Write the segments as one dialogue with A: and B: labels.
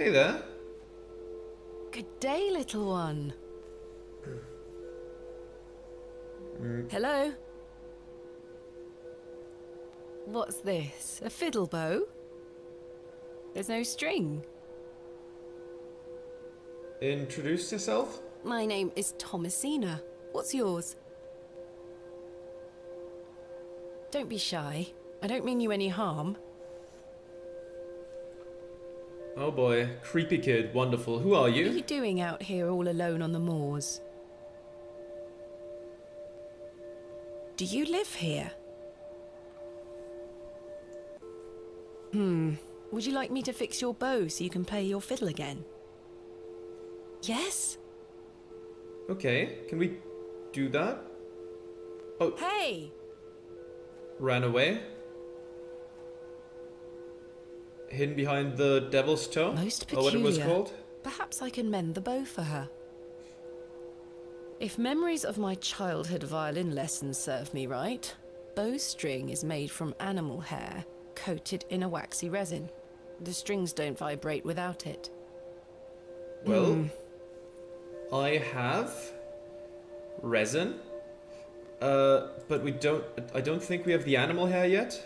A: Hey there.
B: Good day, little one. Hello? What's this? A fiddle bow? There's no string.
A: Introduce yourself?
B: My name is Thomasina. What's yours? Don't be shy. I don't mean you any harm.
A: Oh boy, creepy kid, wonderful. Who are
B: What are
A: you?
B: you doing out here all alone on the moors? Do you live here? Would you like me to fix your bow so you can play your fiddle again? Yes?
A: Okay, can we do that? Oh,
B: Hey!
A: ran away. Hidden behind the devil's toe?
B: Most
A: Or what it was
B: peculiar.
A: called?
B: Perhaps I can mend the bow for her. If memories of my childhood violin lessons serve me right, bowstring is made from animal hair, coated in a waxy resin. The strings don't vibrate without it.
A: Well, I have resin. But I don't think we have the animal hair yet.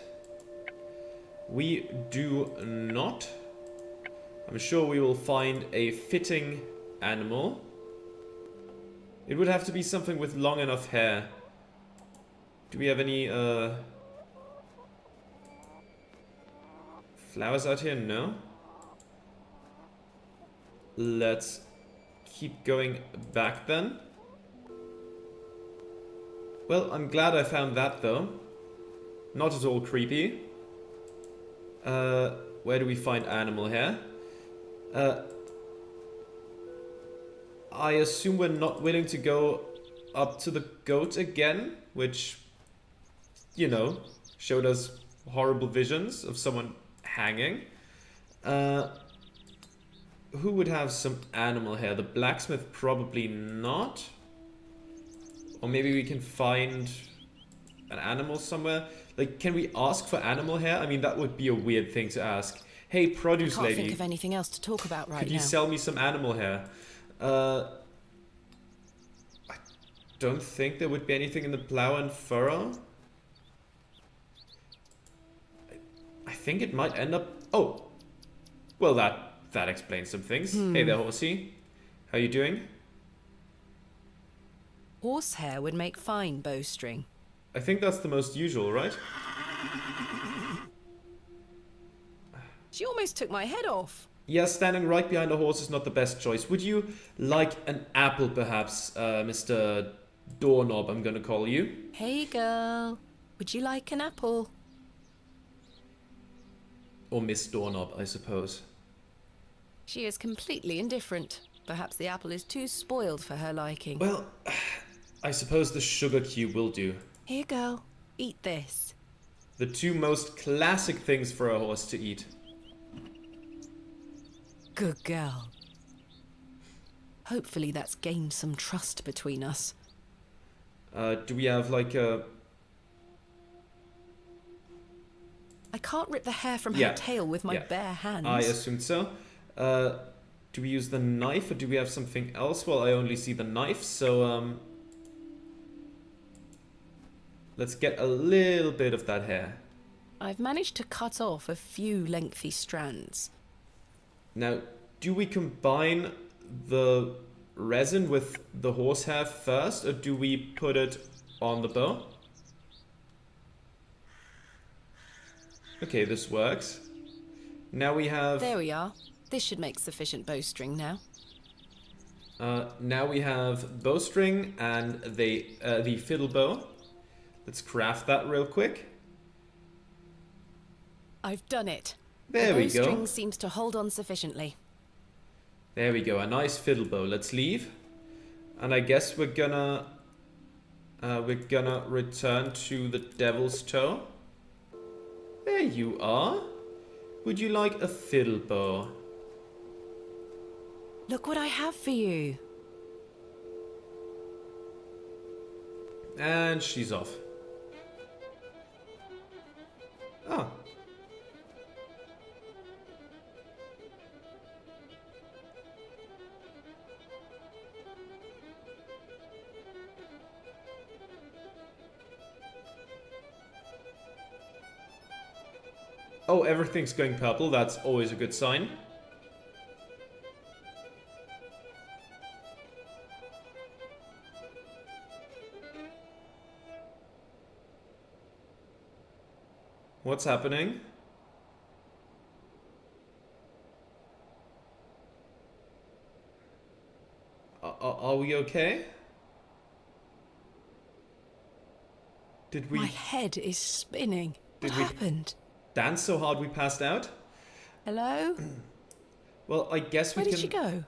A: We do not. I'm sure we will find a fitting animal. It would have to be something with long enough hair. Do we have any flowers out here? No. Let's keep going back then. Well, I'm glad I found that though. Not at all creepy. Where do we find animal hair? I assume we're not willing to go up to the goat again, which, you know, showed us horrible visions of someone hanging. Who would have some animal hair? The blacksmith probably not. Or maybe we can find an animal somewhere. Like, can we ask for animal hair? I mean, that would be a weird thing to ask. Hey, produce
B: I can't
A: lady.
B: think of anything else to talk about right
A: Could you
B: now.
A: sell me some animal hair? I don't think there would be anything in the plow and furrow. I think it might end up... Oh! Well, that explains some things. Hey there, horsey. How you doing?
B: Horsehair would make fine bowstring.
A: I think that's the most usual, right?
B: She almost took my head off.
A: Yeah, standing right behind a horse is not the best choice. Would you like an apple, perhaps, Mr. Doorknob, I'm gonna call you?
B: Hey girl, would you like an apple?
A: Or Miss Doorknob, I suppose.
B: She is completely indifferent. Perhaps the apple is too spoiled for her liking.
A: Well, I suppose the sugar cube will do.
B: Here, girl, eat this.
A: The two most classic things for a horse to eat.
B: Good girl. Hopefully that's gained some trust between us.
A: Do we have like a...
B: I can't rip the hair from
A: Yeah.
B: her tail with my
A: Yeah.
B: bare hands.
A: I assumed so. Do we use the knife or do we have something else? Well, I only see the knife, so let's get a little bit of that hair.
B: I've managed to cut off a few lengthy strands.
A: Now, do we combine the resin with the horsehair first, or do we put it on the bow? Okay, this works. Now we have...
B: There we are. This should make sufficient bowstring now.
A: now we have bowstring and the fiddle bow. Let's craft that real quick.
B: I've done it.
A: There we
B: The
A: go.
B: bowstring seems to hold on sufficiently.
A: There we go, a nice fiddle bow. Let's leave. And I guess we're gonna return to the Devil's Toe. There you are. Would you like a fiddle bow?
B: Look what I have for you.
A: And she's off. Oh. Oh, everything's going purple. That's always a good sign. What's happening? Are we okay? Did we...
B: My head is spinning. What
A: Did we-
B: happened?
A: dance so hard we passed out?
B: Hello?
A: Well, I guess we
B: Where
A: can...
B: did she go?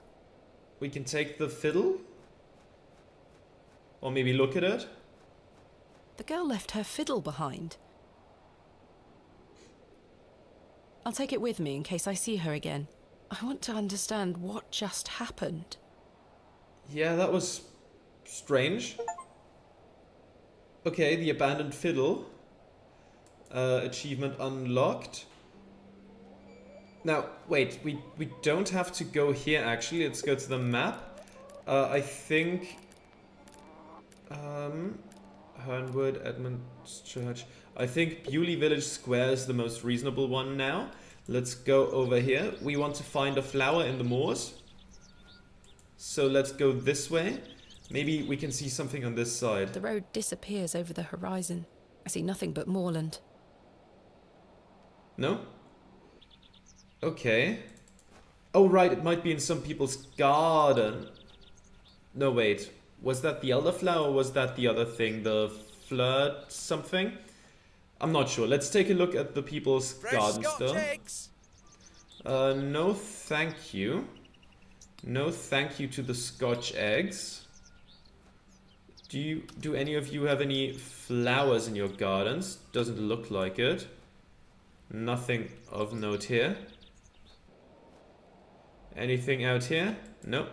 A: We can take the fiddle? Or maybe look at it?
B: The girl left her fiddle behind. I'll take it with me in case I see her again. I want to understand what just happened.
A: Yeah, that was strange. Okay, the abandoned fiddle. Achievement unlocked. Now, wait, we don't have to go here actually. Let's go to the map. I think... Hernwood, Edmund's Church. I think Bewley Village Square is the most reasonable one now. Let's go over here. We want to find a flower in the moors. So let's go this way. Maybe we can see something on this side.
B: The road disappears over the horizon. I see nothing but moorland.
A: No? Okay. Oh, right, it might be in some people's garden. No, wait. Was that the elderflower or was that the other thing? The flirt something? I'm not sure. Let's take a look at the people's gardens, though.
C: Eggs.
A: No thank you. No thank you to the Scotch eggs. Do any of you have any flowers in your gardens? Doesn't look like it. Nothing of note here. Anything out here? Nope.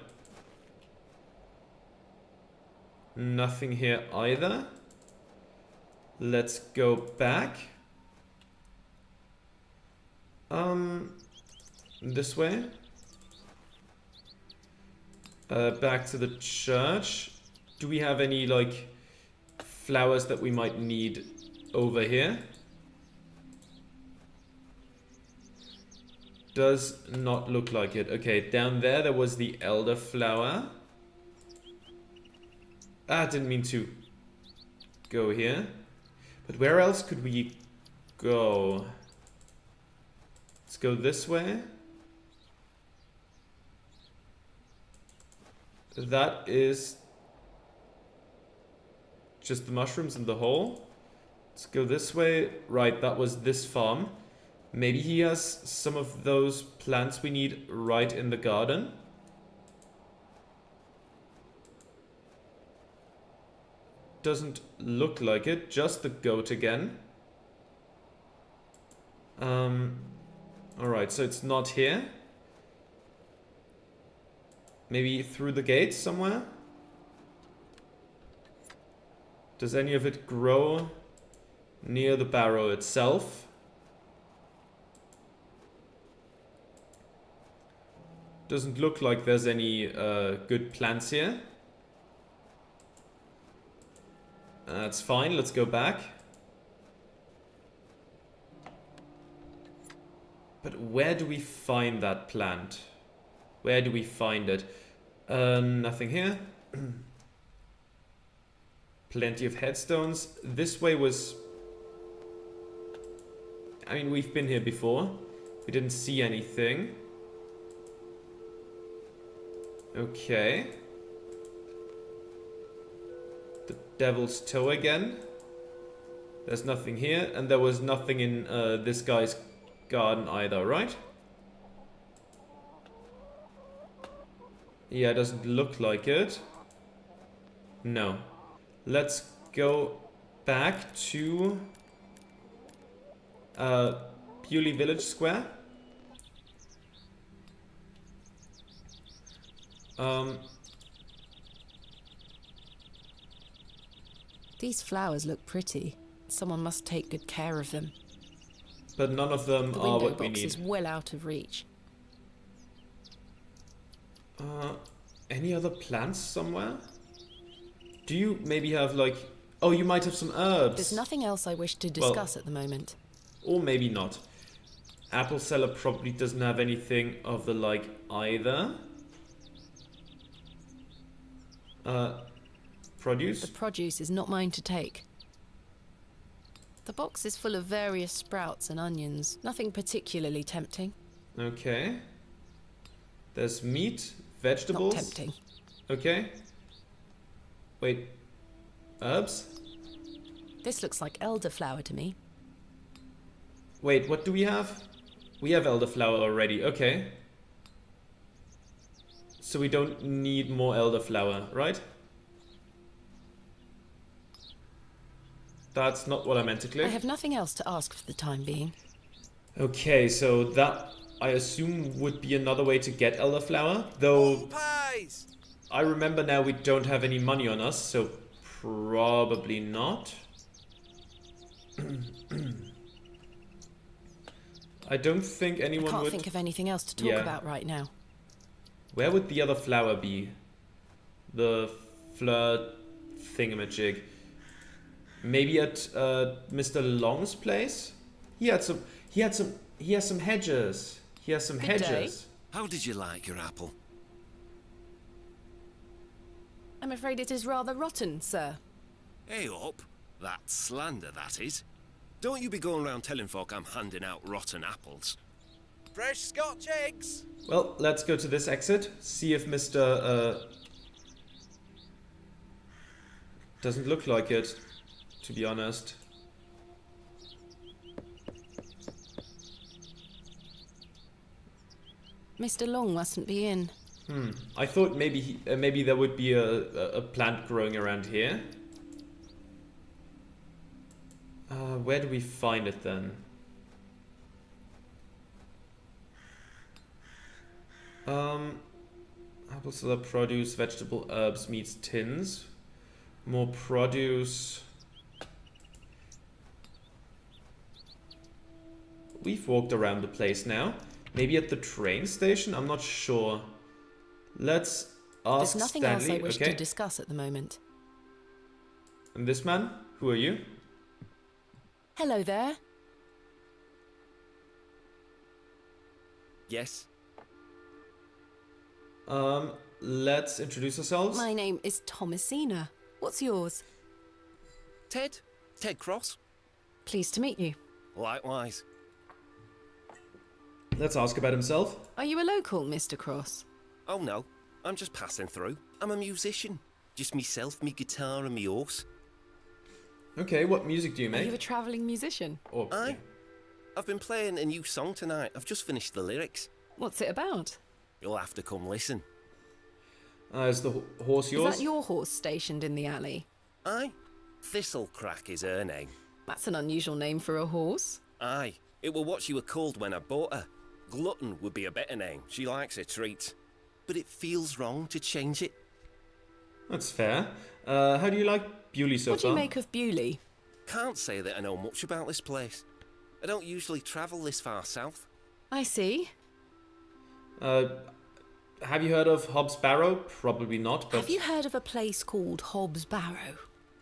A: Nothing here either. Let's go back. This way. Back to the church. Do we have any, like, flowers that we might need over here? Does not look like it. Okay, down there was the elderflower. Ah, didn't mean to go here. But where else could we go? Let's go this way. That is just the mushrooms in the hole. Let's go this way. Right, that was this farm. Maybe he has some of those plants we need right in the garden. Doesn't look like it. Just the goat again. Alright, so it's not here. Maybe through the gate somewhere? Does any of it grow near the barrow itself? Doesn't look like there's any good plants here. That's fine, let's go back. But where do we find that plant? Where do we find it? Nothing here. Plenty of headstones. This way was... I mean, we've been here before. We didn't see anything. Okay. The Devil's Toe again. There's nothing here. And there was nothing in this guy's garden either, right? Yeah, it doesn't look like it. No. Let's go back to Bewley Village Square.
B: These flowers look pretty. Someone must take good care of them.
A: But none of them
B: The
A: are
B: window
A: what we
B: box
A: need.
B: is well out of reach.
A: Any other plants somewhere? Do you maybe have like... Oh, you might have some herbs.
B: There's nothing else I wish to discuss at the moment.
A: Or maybe not. Apple seller probably doesn't have anything of the like either. Produce?
B: The produce is not mine to take. The box is full of various sprouts and onions. Nothing particularly tempting.
A: Okay. There's meat, vegetables.
B: Not tempting.
A: Okay. Wait. Herbs?
B: This looks like elderflower to me.
A: Wait, what do we have? We have elderflower already. Okay. So we don't need more elderflower, right? That's not what I meant to click.
B: I have nothing else to ask for the time being.
A: Okay, so that, I assume, would be another way to get elderflower. Though, I remember now we don't have any money on us, so probably not. I don't think anyone
B: I can't
A: would...
B: think of anything else to talk about right now.
A: Where would the other flower be? The flirt thingamajig. Maybe at Mr. Long's place? He has some hedges. He has some
B: Good
A: hedges.
C: How did you like your apple?
B: I'm afraid it is rather rotten, sir.
C: Hey up. That's slander, that is. Don't you be going around telling folk I'm handing out rotten apples.
D: Fresh Scotch eggs!
A: Well, let's go to this exit. See if Mr. Doesn't look like it, to be honest.
B: Mr. Long mustn't be in.
A: I thought maybe maybe there would be a plant growing around here. Where do we find it then? Apple seller, produce, vegetable, herbs, meats, tins. More produce. We've walked around the place now. Maybe at the train station? I'm not sure. Let's ask
B: There's nothing
A: Stanley.
B: else I wish
A: Okay.
B: to discuss at the moment.
A: And this man? Who are you?
B: Hello there.
C: Yes?
A: Let's introduce ourselves.
B: My name is Thomasina. What's yours?
C: Ted? Ted Cross?
B: Pleased to meet you.
C: Likewise.
A: Let's ask about himself.
B: Are you a local, Mr. Cross?
C: Oh no, I'm just passing through. I'm a musician. Just myself, me guitar and me horse.
A: Okay, what music do you
B: Are
A: make?
B: you a travelling musician?
A: Or,
C: Aye. I've been playing a new song tonight. I've just finished the lyrics.
B: What's it about?
C: You'll have to come listen.
A: is the horse yours?
B: Is that your horse stationed in the alley?
C: Aye. Thistlecrack is her name.
B: That's an unusual name for a horse.
C: Aye. It were what she were called when I bought her. Glutton would be a better name. She likes her treats. But it feels wrong to change it.
A: That's fair. How do you like Bewley so
B: What do
A: far?
B: you make of Bewley?
C: Can't say that I know much about this place. I don't usually travel this far south.
B: I see.
A: Have you heard of Hobbs Barrow? Probably not, but...
B: Have you heard of a place called Hobbs Barrow?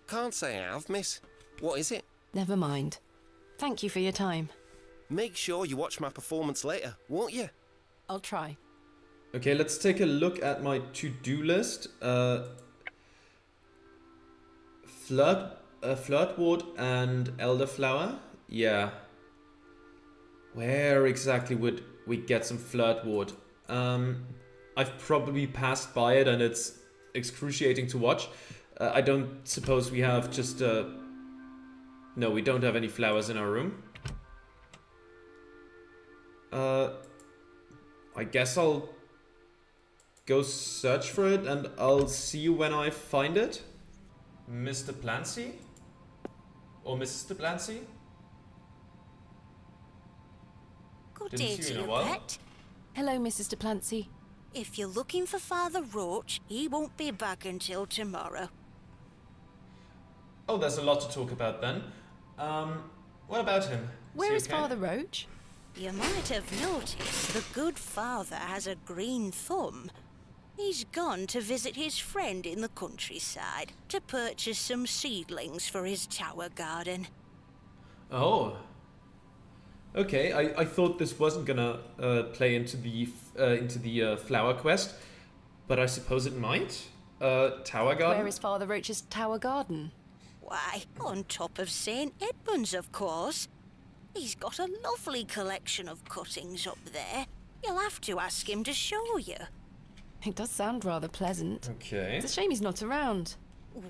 C: Can't say I have, miss. What is it?
B: Never mind. Thank you for your time.
C: Make sure you watch my performance later, won't you?
B: I'll try.
A: Okay, let's take a look at my to-do list. Flirtwort and elderflower. Yeah. Where exactly would we get some flirtwort? I've probably passed by it and it's excruciating to watch. I don't suppose we have just... No, we don't have any flowers in our room. I guess I'll go search for it and I'll see you when I find it. Mr. Plancy? Or Mrs. Plancy?
E: Good
A: Didn't
E: day
A: see
E: to
A: you in a
E: you,
A: while.
E: pet.
B: Hello, Mrs. De Plancy.
E: If you're looking for Father Roach, he won't be back until tomorrow.
A: Oh, there's a lot to talk about then. What about him?
B: Where
A: he
B: is
A: okay?
B: Father Roach?
E: You might have noticed the good father has a green thumb. He's gone to visit his friend in the countryside to purchase some seedlings for his tower garden.
A: Oh. Okay, I thought this wasn't gonna play into the flower quest, but I suppose it might. Tower garden.
B: Where is Father Roach's tower garden?
E: Why, on top of St. Edmund's, of course. He's got a lovely collection of cuttings up there. You'll have to ask him to show you.
B: It does sound rather pleasant.
A: Okay.
B: It's a shame he's not around.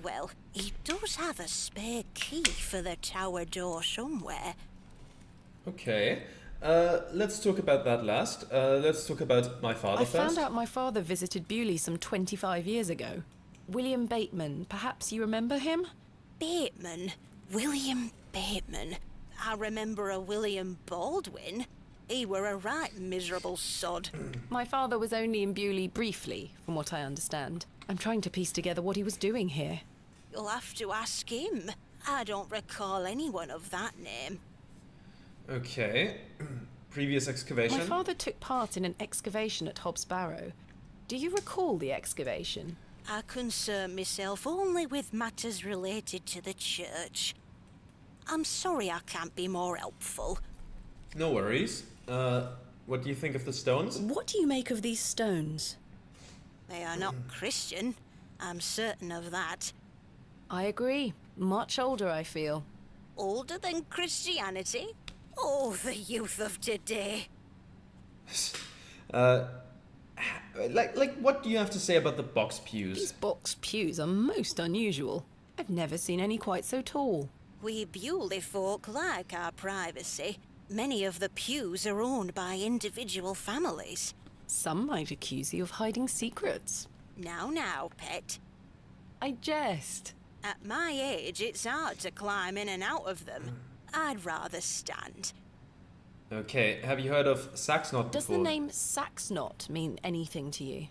E: Well, he does have a spare key for the tower door somewhere.
A: Okay. Let's talk about that last. Let's talk about my father
B: I
A: first.
B: found out my father visited Bewley some 25 years ago. William Bateman, perhaps you remember him?
E: Bateman? William Bateman? I remember a William Baldwin. He were a right miserable sod.
B: My father was only in Bewley briefly, from what I understand. I'm trying to piece together what he was doing here.
E: You'll have to ask him. I don't recall anyone of that name.
A: Okay. Previous excavation.
B: My father took part in an excavation at Hob's Barrow. Do you recall the excavation?
E: I concern myself only with matters related to the church. I'm sorry I can't be more helpful.
A: No worries. What do you think of the stones?
B: What do you make of these stones?
E: They are not Christian. I'm certain of that.
B: I agree. Much older, I feel.
E: Older than Christianity? Oh, the youth of today.
A: What do you have to say about the box
B: These
A: pews?
B: box pews are most unusual. I've never seen any quite so tall.
E: We Bewley folk like our privacy. Many of the pews are owned by individual families.
B: Some might accuse you of hiding secrets.
E: Now, pet.
B: I jest.
E: At my age, it's hard to climb in and out of them. I'd rather stand.
A: Okay, have you heard of Saxnot
B: Does
A: before?
B: the name Saxnot mean anything to you?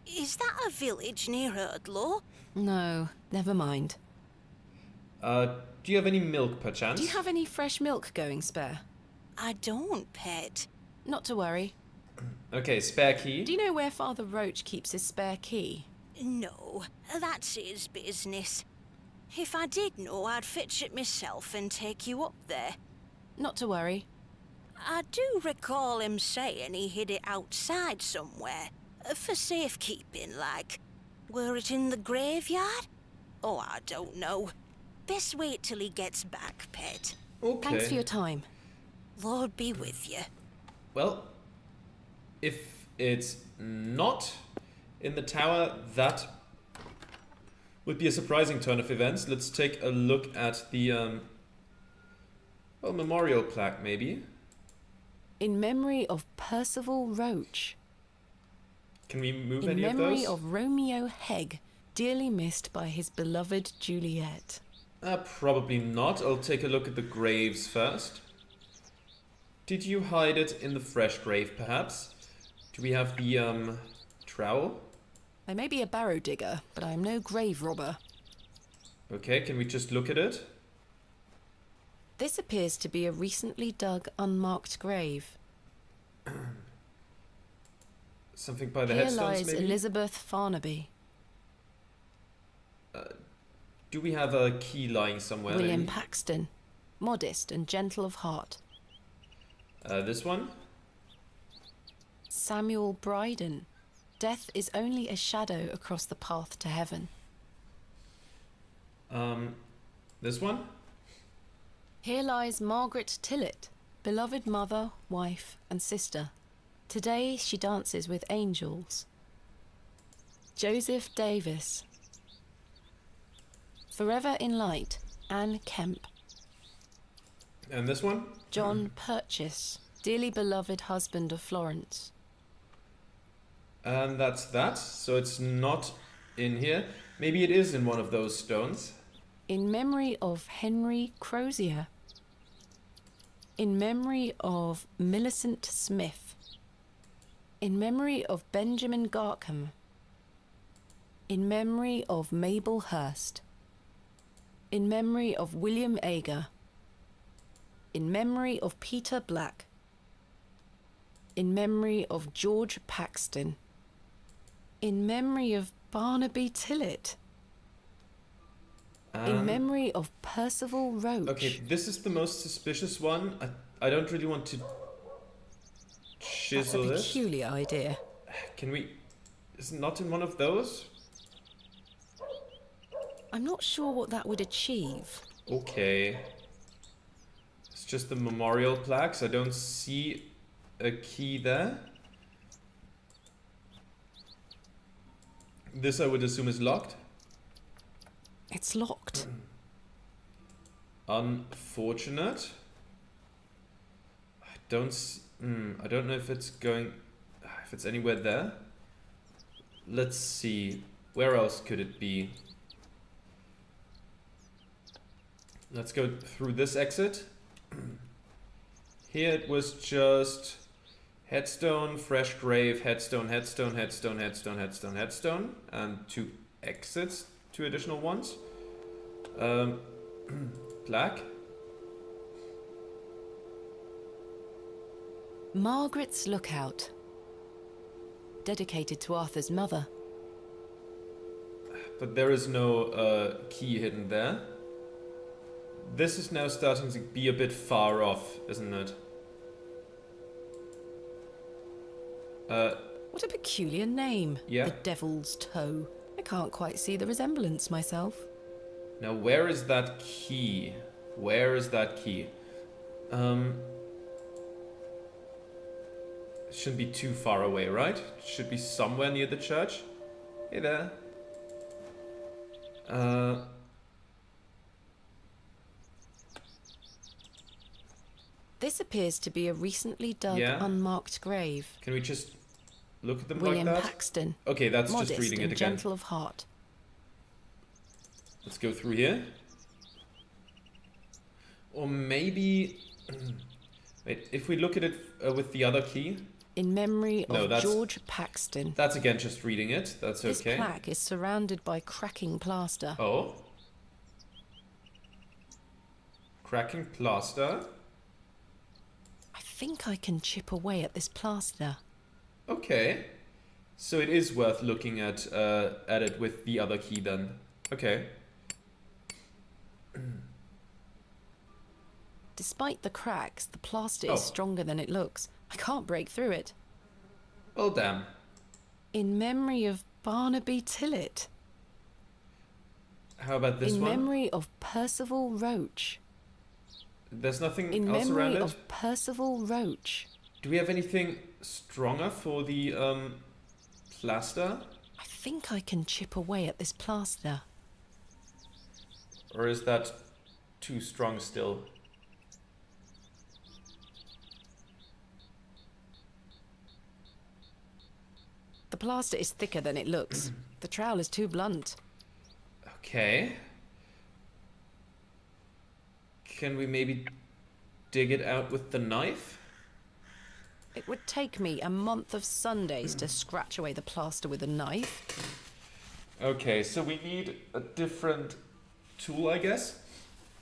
E: Is that a village near Erdlaw?
B: No, never mind.
A: Do you have any milk, perchance?
B: Do you have any fresh milk going spare?
E: I don't, pet.
B: Not to worry.
A: Okay, spare key.
B: Do you know where Father Roach keeps his spare key?
E: No, that's his business. If I did know, I'd fetch it myself and take you up there.
B: Not to worry.
E: I do recall him saying he hid it outside somewhere. For safekeeping, like. Were it in the graveyard? Oh, I don't know. Best wait till he gets back, pet.
A: Okay.
B: Thanks for your time.
E: Lord be with you.
A: Well, if it's not in the tower, that would be a surprising turn of events. Let's take a look at the memorial plaque, maybe.
B: In memory of Percival Roach.
A: Can we move
B: In
A: any of
B: memory
A: those?
B: of Romeo Hegg, dearly missed by his beloved Juliet.
A: Probably not. I'll take a look at the graves first. Did you hide it in the fresh grave, perhaps? Do we have the trowel?
B: I may be a barrow digger, but I am no grave robber.
A: Okay, can we just look at it?
B: This appears to be a recently dug, unmarked grave.
A: Something by the
B: Here
A: headstones,
B: lies
A: maybe?
B: Elizabeth Farnaby.
A: Do we have a key lying somewhere?
B: William
A: maybe?
B: Paxton, modest and gentle of heart.
A: This one?
B: Samuel Bryden. Death is only a shadow across the path to heaven.
A: This one?
B: Here lies Margaret Tillett, beloved mother, wife, and sister. Today she dances with angels. Joseph Davis. Forever in light, Anne Kemp.
A: And this one?
B: John Purchase, dearly beloved husband of Florence.
A: And that's that. So it's not in here. Maybe it is in one of those stones.
B: In memory of Henry Crozier. In memory of Millicent Smith. In memory of Benjamin Garkham. In memory of Mabel Hurst. In memory of William Ager. In memory of Peter Black. In memory of George Paxton. In memory of Barnaby Tillett. In memory of Percival Roach.
A: Okay, this is the most suspicious one. I don't really want to chisel
B: That's a
A: this.
B: peculiar idea.
A: Can we... Is it not in one of those?
B: I'm not sure what that would achieve.
A: Okay. It's just the memorial plaques. I don't see a key there. This I would assume is locked.
B: It's locked.
A: Unfortunate. I don't know if it's going... If it's anywhere there. Let's see. Where else could it be? Let's go through this exit. Here it was just headstone, fresh grave, headstone, headstone, headstone, headstone, headstone, headstone, and 2 exits, 2 additional ones. Plaque.
B: Margaret's Lookout. Dedicated to Arthur's mother.
A: But there is no key hidden there. This is now starting to be a bit far off, isn't it?
B: What a peculiar name.
A: Yeah.
B: The Devil's Toe. I can't quite see the resemblance myself.
A: Now, where is that key? Where is that key? It shouldn't be too far away, right? It should be somewhere near the church. Hey there.
B: This appears to be a recently dug, unmarked grave.
A: Can we just look at them
B: William
A: like that?
B: Paxton.
A: Okay, that's
B: Modest
A: just reading it
B: and
A: again.
B: gentle of heart.
A: Let's go through here. Or maybe... Wait, if we look at it with the other key...
B: In memory
A: No,
B: of
A: that's-
B: George Paxton.
A: That's again just reading it. That's
B: This
A: okay.
B: plaque is surrounded by cracking plaster.
A: Oh. Cracking plaster.
B: I think I can chip away at this plaster.
A: Okay. So it is worth looking at it with the other key then. Okay.
B: Despite the cracks, the plaster
A: Oh.
B: is stronger than it looks. I can't break through it.
A: Well, damn.
B: In memory of Barnaby Tillett.
A: How about this
B: In
A: one?
B: memory of Percival Roach.
A: There's nothing
B: In
A: else around
B: memory
A: it?
B: of Percival Roach.
A: Do we have anything stronger for the plaster?
B: I think I can chip away at this plaster.
A: Or is that too strong still?
B: The plaster is thicker than it looks. The trowel is too blunt.
A: Okay. Can we maybe dig it out with the knife?
B: It would take me a month of Sundays to scratch away the plaster with a knife.
A: Okay, so we need a different tool, I guess.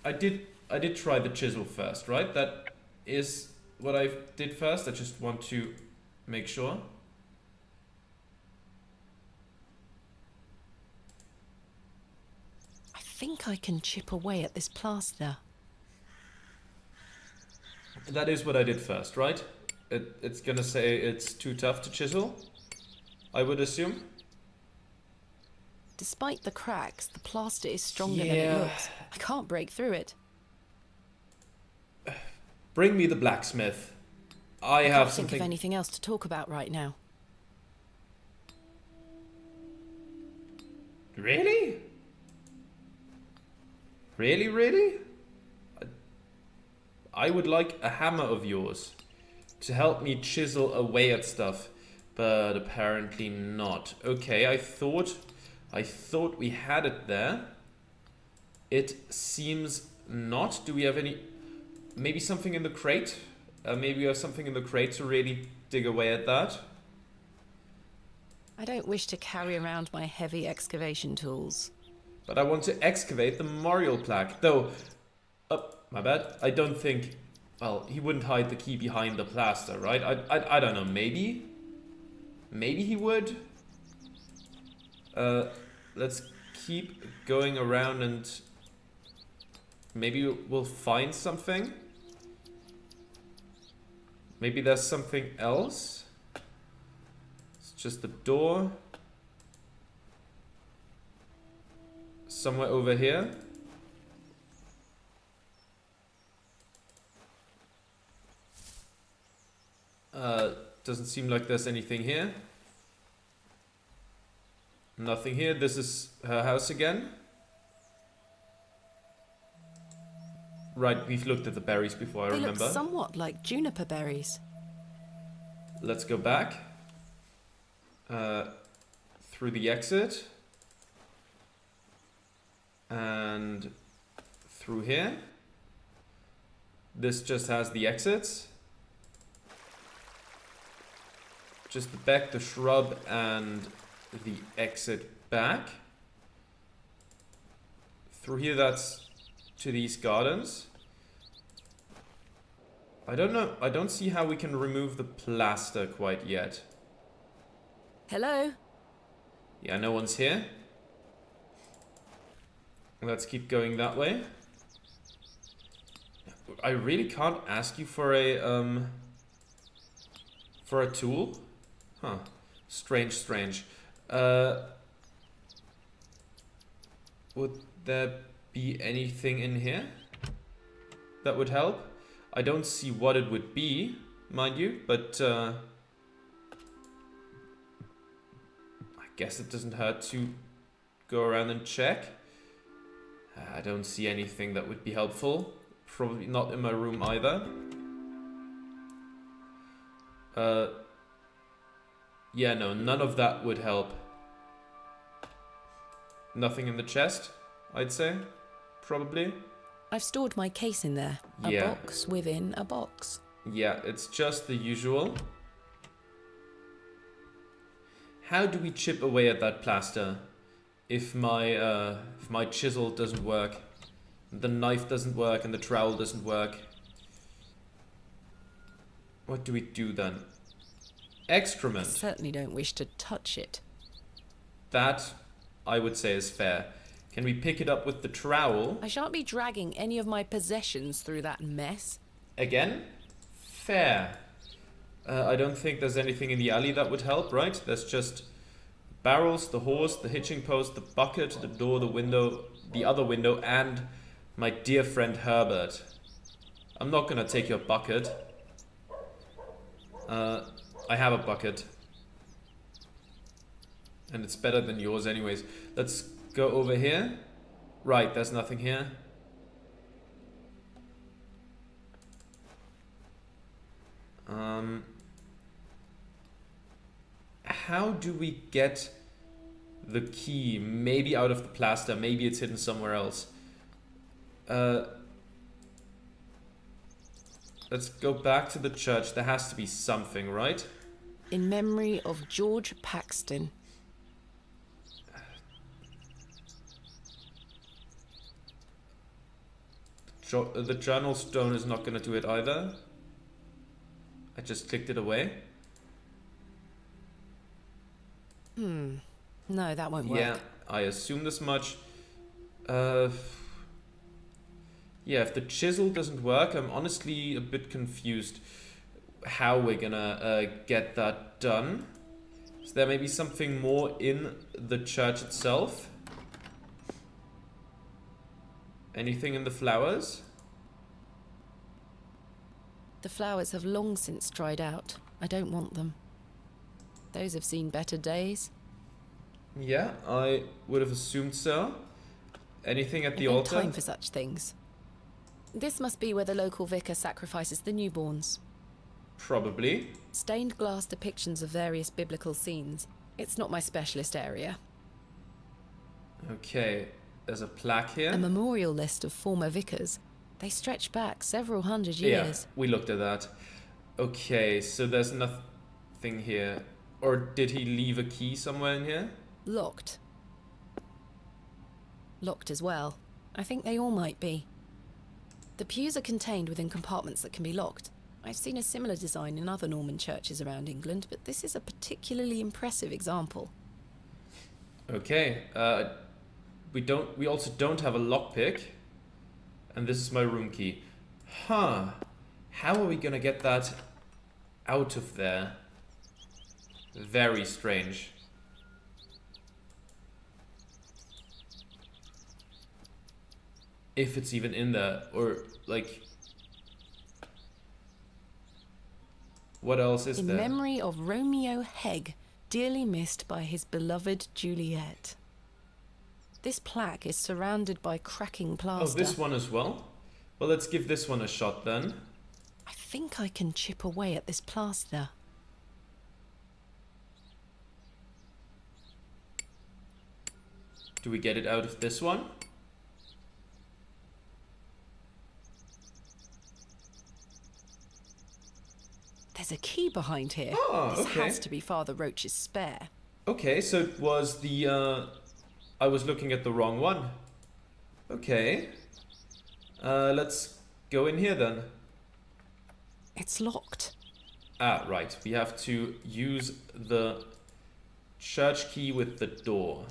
A: I did try the chisel first, right? That is what I did first. I just want to make sure.
B: I think I can chip away at this plaster.
A: That is what I did first, right? It's gonna say it's too tough to chisel, I would assume.
B: Despite the cracks, the plaster is stronger than
A: Yeah.
B: it looks. I can't break through it.
A: Bring me the blacksmith. I
B: I
A: have
B: can't think
A: something.
B: of anything else to talk about right now.
A: Really? Really, really? I would like a hammer of yours to help me chisel away at stuff, but apparently not. Okay, I thought we had it there. It seems not. Do we have any... Maybe something in the crate? Maybe we have something in the crate to really dig away at that.
B: I don't wish to carry around my heavy excavation tools.
A: But I want to excavate the memorial plaque. Though, my bad. I don't think... Well, he wouldn't hide the key behind the plaster, right? I don't know. Maybe? Maybe he would? Let's keep going around and Maybe we'll find something. Maybe there's something else. It's just the door. Somewhere over here. Doesn't seem like there's anything here. Nothing here. This is her house again. Right, we've looked at the berries before, I
B: They
A: remember.
B: look somewhat like juniper berries.
A: Let's go back. Through the exit. And through here. This just has the exits. Just the back, the shrub, and the exit back. Through here, that's to these gardens. I don't know. I don't see how we can remove the plaster quite yet.
B: Hello?
A: Yeah, no one's here. Let's keep going that way. I really can't ask you for a tool. Huh. Strange. Would there be anything in here that would help? I don't see what it would be, mind you, but I guess it doesn't hurt to go around and check. I don't see anything that would be helpful. Probably not in my room either. Yeah, no, none of that would help. Nothing in the chest, I'd say. Probably.
B: I've stored my case in there. A
A: Yeah.
B: box within a box.
A: Yeah, it's just the usual. How do we chip away at that plaster if my chisel doesn't work, the knife doesn't work, and the trowel doesn't work? What do we do then? Excrement.
B: Certainly don't wish to touch it.
A: That, I would say, is fair. Can we pick it up with the trowel?
B: I shan't be dragging any of my possessions through that mess.
A: Again? Fair. I don't think there's anything in the alley that would help, right? There's just barrels, the horse, the hitching post, the bucket, the door, the window, the other window, and my dear friend Herbert. I'm not gonna take your bucket. I have a bucket. And it's better than yours anyways. Let's go over here. Right, there's nothing here. How do we get the key? Maybe out of the plaster, maybe it's hidden somewhere else. Let's go back to the church. There has to be something, right?
B: In memory of George Paxton.
A: The journal stone is not going to do it either. I just clicked it away.
B: No, that won't work.
A: Yeah, I assume this much. Yeah, if the chisel doesn't work, I'm honestly a bit confused how we're gonna get that done. Is there maybe something more in the church itself? Anything in the flowers?
B: The flowers have long since dried out. I don't want them. Those have seen better days.
A: Yeah, I would have assumed so. Anything at the
B: No
A: altar?
B: time for such things. This must be where the local vicar sacrifices the newborns.
A: Probably.
B: Stained glass depictions of various biblical scenes. It's not my specialist area.
A: Okay, there's a plaque here.
B: A memorial list of former vicars. They stretch back several hundred
A: Yeah,
B: years.
A: we looked at that. Okay, so there's nothing here. Or did he leave a key somewhere in here?
B: Locked. Locked as well. I think they all might be. The pews are contained within compartments that can be locked. I've seen a similar design in other Norman churches around England, but this is a particularly impressive example.
A: Okay, we also don't have a lockpick. And this is my room key. Huh. How are we gonna get that out of there? Very strange. If it's even in there, or like... What else is
B: In
A: there?
B: memory of Romeo Hegg, dearly missed by his beloved Juliet. This plaque is surrounded by cracking
A: Oh,
B: plaster.
A: this one as well? Well, let's give this one a shot then.
B: I think I can chip away at this plaster.
A: Do we get it out of this one?
B: There's a key behind here.
A: Oh,
B: this
A: okay.
B: has to be Father Roach's spare.
A: Okay, so it was the, I was looking at the wrong one. Okay. Let's go in here then.
B: It's locked.
A: Ah, right. We have to use the church key with the door.